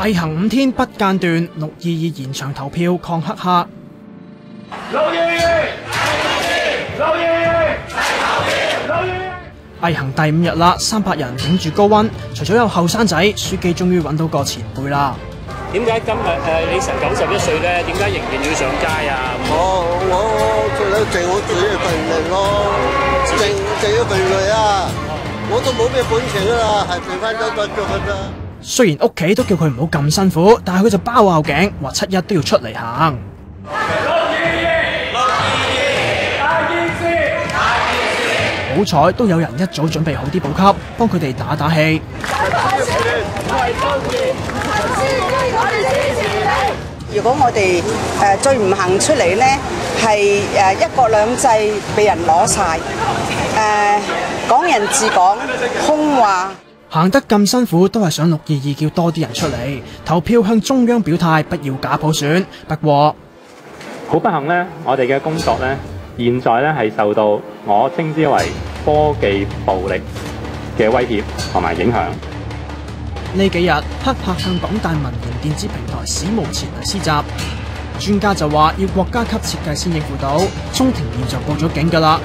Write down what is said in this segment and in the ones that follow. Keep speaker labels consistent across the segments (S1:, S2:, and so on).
S1: 毅行5天不間斷，622延長投票抗黑客。毅行第5日啦，300人頂住高溫，除咗有後生仔，書記終於揾到個前輩啦。
S2: 點解今日你成91歲咧？點解仍然要上街啊？
S3: 我盡我自己嘅份力咯，盡咗份力啊！我都冇咩本錢啦，係剩翻咗個做㗎咋。
S1: 雖然屋企都叫佢唔好咁辛苦，但係佢就包拗頸，話7·1都要出嚟行。好彩都有人一早準備好啲補給，幫佢哋打打氣。
S4: 如果我哋再唔行出嚟呢，係一國兩制被人攞晒，港人治港空話。
S1: 行得咁辛苦，都係想6·22叫多啲人出嚟投票，向中央表態不要假普選。不過
S5: 好不幸呢，我哋嘅工作呢，現在呢係受到我稱之為科技暴力嘅威脅同埋影響。
S1: 呢幾日黑客向港大民研電子平台史無前例施襲，專家就話要國家級設計先應付到，中庭院就報咗警㗎啦。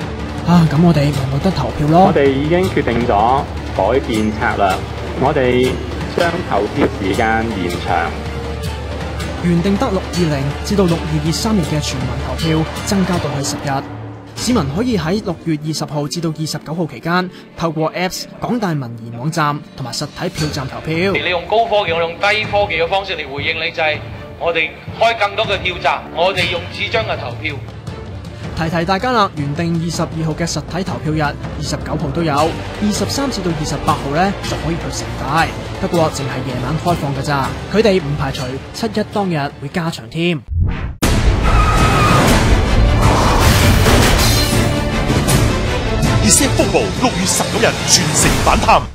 S1: 咁我哋咪冇得投票咯。
S5: 我哋已經決定咗改變策略，我哋將投票時間延長，
S1: 原定得6·20至到6·22 3日嘅全民投票增加到去10日。市民可以喺6月20號至到29號期間，透過 Apps、港大民研網站同埋實體票站投票。
S6: 你用高科技，我用低科技嘅方式嚟回應你，就係我哋開更多嘅票站，我哋用紙張嘅投票。
S1: 提大家啦，原定22號嘅實體投票日，29號都有，23至到28號呢就可以去城大，不過淨係夜晚開放㗎咋。佢哋唔排除7·1當日會加長添。
S7: 熱血風暴6月19日全城反貪。